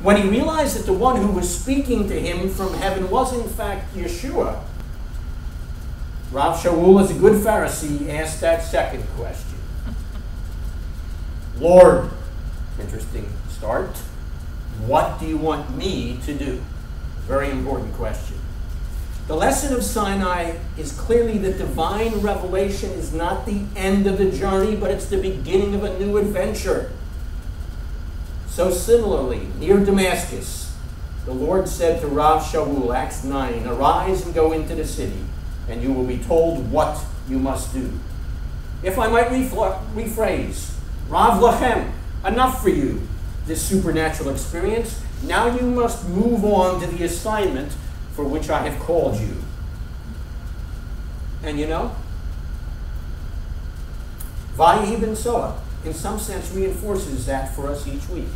When he realized that the one who was speaking to him from heaven was in fact Yeshua, Rav Shaul, as a good Pharisee, asked that second question. Lord, interesting start, what do you want me to do? Very important question. The lesson of Sinai is clearly that divine revelation is not the end of the journey, but it's the beginning of a new adventure. So similarly, near Damascus, the Lord said to Rav Shaul, Acts 9, arise and go into the city, and you will be told what you must do. If I might rephrase, Rav Lachem, enough for you, this supernatural experience. Now you must move on to the assignment for which I have called you. And you know, Vayi ben Soa, in some sense, reinforces that for us each week.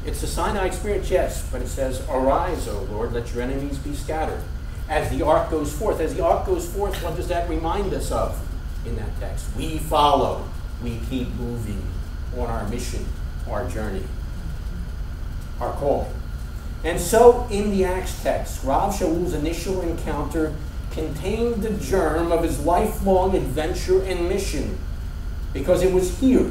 It's a Sinai experience, yes, but it says, arise, O Lord, let your enemies be scattered. As the ark goes forth. As the ark goes forth, what does that remind us of in that text? We follow. We keep moving on our mission, our journey, our calling. And so, in the Acts text, Rav Shaul's initial encounter contained the germ of his lifelong adventure and mission, because it was here,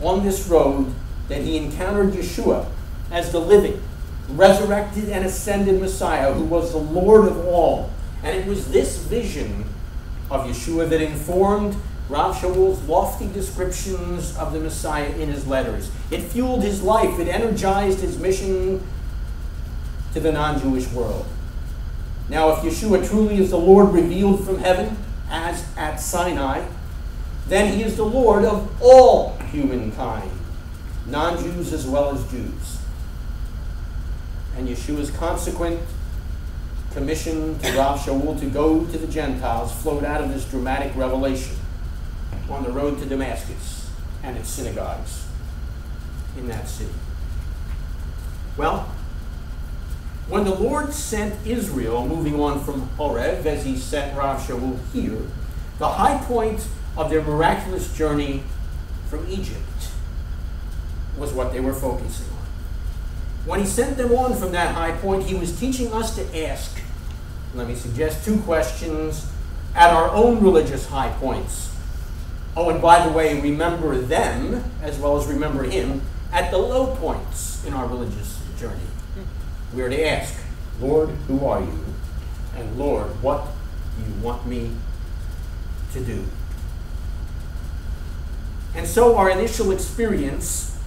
on this road, that he encountered Yeshua as the living, resurrected and ascended Messiah, who was the Lord of all. And it was this vision of Yeshua that informed Rav Shaul's lofty descriptions of the Messiah in his letters. It fueled his life. It energized his mission to the non-Jewish world. Now, if Yeshua truly is the Lord revealed from heaven, as at Sinai, then he is the Lord of all humankind, non-Jews as well as Jews. And Yeshua's consequent commission to Rav Shaul to go to the Gentiles flowed out of this dramatic revelation on the road to Damascus and its synagogues in that city. Well, when the Lord sent Israel, moving on from Erev, as he sent Rav Shaul here, the high point of their miraculous journey from Egypt was what they were focusing on. When he sent them on from that high point, he was teaching us to ask, let me suggest, two questions at our own religious high points. Oh, and by the way, remember them as well as remember him at the low points in our religious journey. We are to ask, Lord, who are you? And Lord, what do you want me to do? And so our initial experience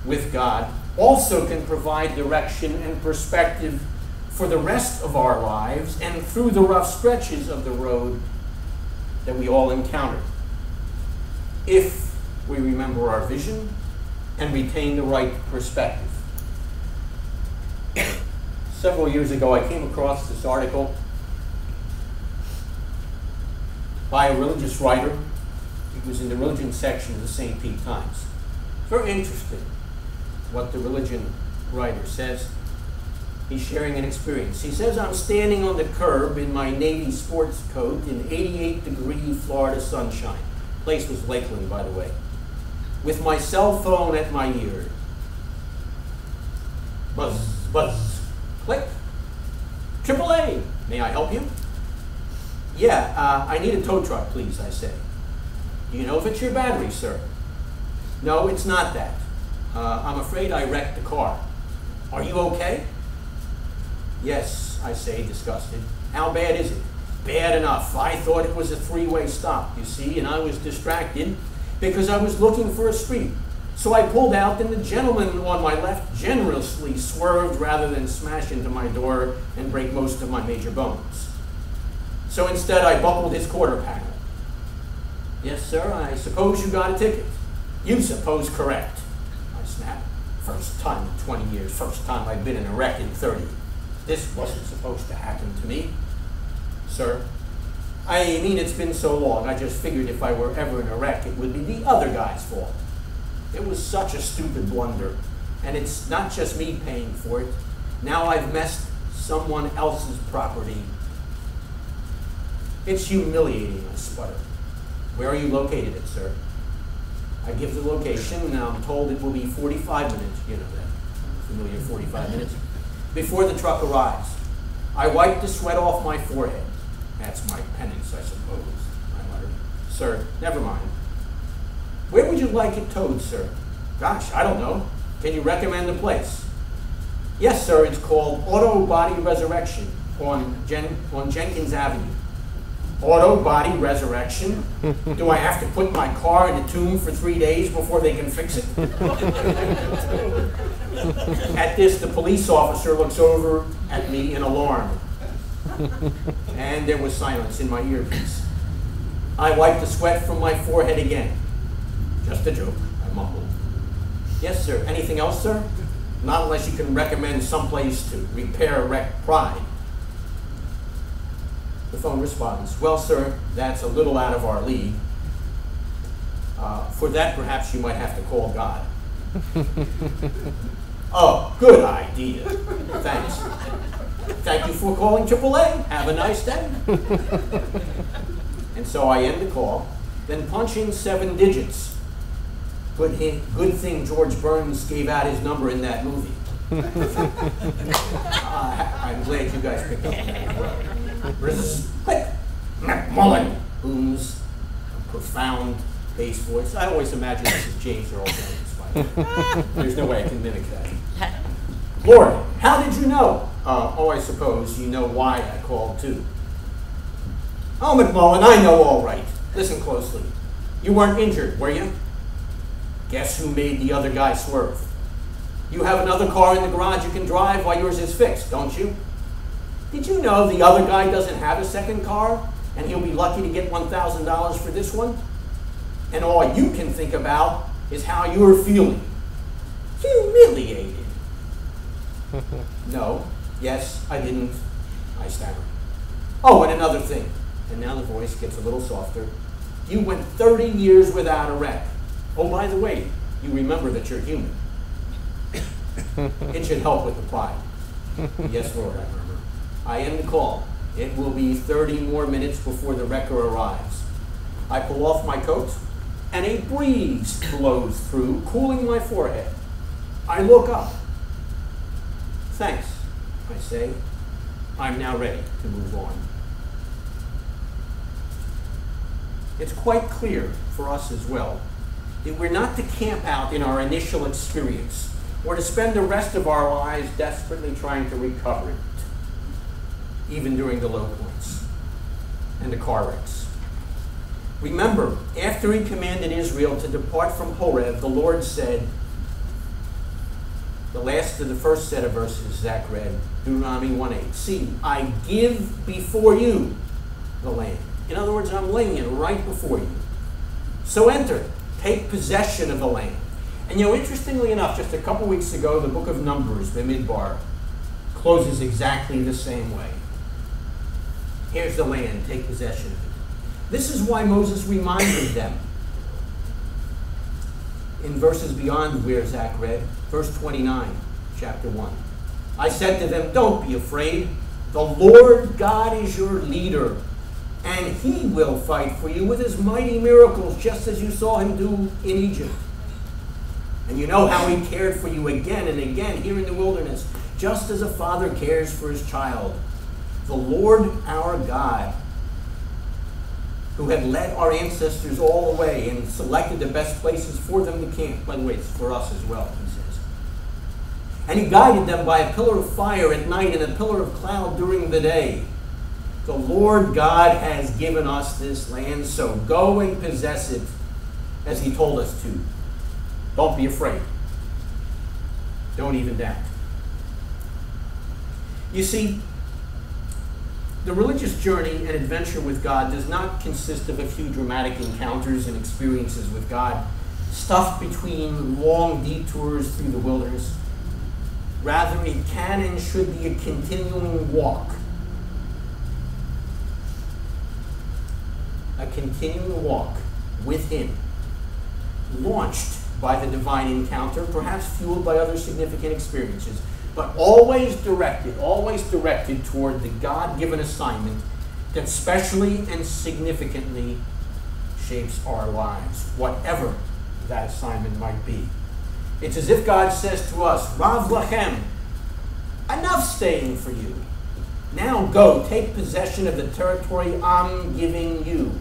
with God also can provide direction and perspective for the rest of our lives and through the rough stretches of the road that we all encounter, if we remember our vision and retain the right perspective. Several years ago, I came across this article by a religious writer. It was in the religion section of the St. Pete Times. Very interesting what the religion writer says. He's sharing an experience. He says, I'm standing on the curb in my Navy sports coat in 88-degree Florida sunshine. The place was Lakeland, by the way. With my cell phone at my ear. Buzz, buzz, click. AAA, may I help you? Yeah, I need a tow truck, please, I say. Do you know if it's your battery, sir? No, it's not that. I'm afraid I wrecked the car. Are you okay? Yes, I say, disgusted. How bad is it? Bad enough. I thought it was a three-way stop, you see, and I was distracted because I was looking for a street. So I pulled out, and the gentleman on my left generously swerved rather than smash into my door and break most of my major bones. So instead, I buckled his quarter panel. Yes, sir, I suppose you got a ticket. You suppose correct. I snapped. First time in 20 years, first time I've been in a wreck in 30. This wasn't supposed to happen to me. Sir, I mean, it's been so long, I just figured if I were ever in a wreck, it would be the other guy's fault. It was such a stupid blunder, and it's not just me paying for it. Now I've messed someone else's property. It's humiliating, I sputter. Where are you located at, sir? I give the location, and I'm told it will be 45 minutes. You know that. 45 minutes, before the truck arrives. I wipe the sweat off my forehead. That's my penance, I suppose, I muttered. Sir, never mind. Where would you like it towed, sir? Gosh, I don't know. Can you recommend a place? Yes, sir, it's called Auto Body Resurrection on Jenkins Avenue. Auto Body Resurrection? Do I have to put my car in a tomb for 3 days before they can fix it? At this, the police officer looks over at me in alarm. And there was silence in my earpiece. I wiped the sweat from my forehead again. Just a joke, I mumbled. Yes, sir. Anything else, sir? Not unless you can recommend someplace to repair wrecked pride. The phone responds, well, sir, that's a little out of our league. For that, perhaps you might have to call God. Oh, good idea. Thanks. Thank you for calling AAA. Have a nice day. And so I end the call, then punch in 7 digits. Good thing George Burns gave out his number in that movie. I'm glad you guys picked up on that. Click. McMullen booms a profound bass voice. I always imagine this is James Earl Jones. There's no way I can mimic that. Lord, how did you know? Oh, I suppose you know why I called too. Oh, McMullen, I know all right. Listen closely. You weren't injured, were you? Guess who made the other guy swerve? You have another car in the garage you can drive while yours is fixed, don't you? Did you know the other guy doesn't have a second car and he'll be lucky to get $1,000 for this one? And all you can think about is how you're feeling. Humiliated. No, yes, I didn't. I stammered. Oh, and another thing. And now the voice gets a little softer. You went 30 years without a wreck. Oh, by the way, you remember that you're human. It should help with the pride. Yes, Lord, I murmur. I end the call. It will be 30 more minutes before the wrecker arrives. I pull off my coat, and a breeze blows through, cooling my forehead. I look up. Thanks, I say. I'm now ready to move on. It's quite clear for us as well that we're not to camp out in our initial experience or to spend the rest of our lives desperately trying to recover it, even during the low points and the car wrecks. Remember, after he commanded Israel to depart from Horeb, the Lord said, the last of the first set of verses Zach read, Deuteronomy 1:8, see, I give before you the land. In other words, I'm laying it right before you. So enter, take possession of the land. And you know, interestingly enough, just a couple weeks ago, the book of Numbers, Bamidbar, closes exactly the same way. Here's the land, take possession of it. This is why Moses reminded them in verses beyond where Zach read, verse 29, chapter 1. I said to them, don't be afraid. The Lord God is your leader, and he will fight for you with his mighty miracles, just as you saw him do in Egypt. And you know how he cared for you again and again here in the wilderness, just as a father cares for his child. The Lord our God, who had led our ancestors all the way and selected the best places for them to camp. By the way, it's for us as well, he says. And he guided them by a pillar of fire at night and a pillar of cloud during the day. The Lord God has given us this land, so go and possess it as he told us to. Don't be afraid. Don't even doubt. You see, the religious journey and adventure with God does not consist of a few dramatic encounters and experiences with God, stuffed between long detours through the wilderness. Rather, it can and should be a continuing walk. A continuing walk with him, launched by the divine encounter, perhaps fueled by other significant experiences, but always directed toward the God-given assignment that specially and significantly shapes our lives, whatever that assignment might be. It's as if God says to us, Rav Lachem, Enough staying for you. Now go, take possession of the territory I'm giving you.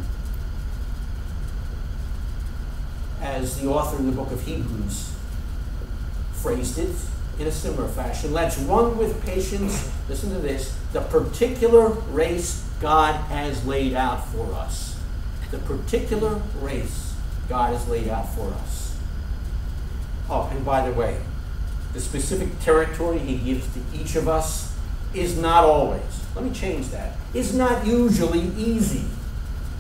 As the author in the book of Hebrews phrased it in a similar fashion, let's run with patience, listen to this, the particular race God has laid out for us. The particular race God has laid out for us. Oh, and by the way, the specific territory he gives to each of us is not always, let me change that, is not usually easy.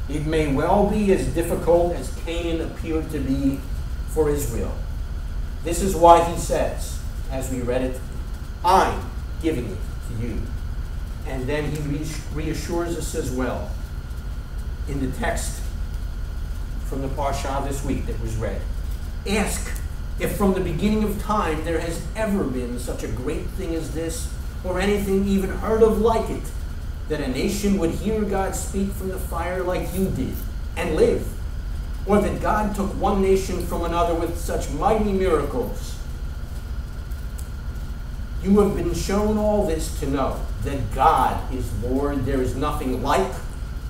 It may well be as difficult as Canaan appeared to be for Israel. This is why he says, as we read it, I'm giving it to you. And then he reassures us as well in the text from the Parsha this week that was read. Ask if from the beginning of time there has ever been such a great thing as this, or anything even heard of like it, that a nation would hear God speak from the fire like you did and live, or that God took one nation from another with such mighty miracles. You have been shown all this to know that God is Lord. There is nothing like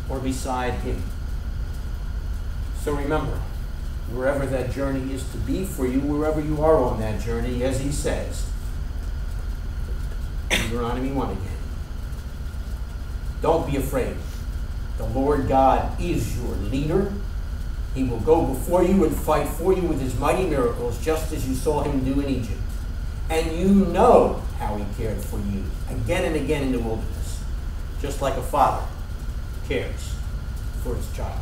or beside him. So remember, wherever that journey is to be for you, wherever you are on that journey, as he says, Deuteronomy 1 again. Don't be afraid. The Lord God is your leader. He will go before you and fight for you with his mighty miracles, just as you saw him do in Egypt. And you know how he cared for you again and again in the wilderness, just like a father cares for his child.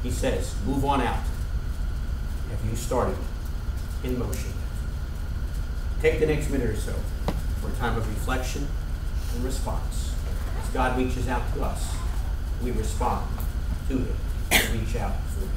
He says, move on out. Have you started in motion? Take the next minute or so for a time of reflection and response. As God reaches out to us, we respond to him and reach out for him.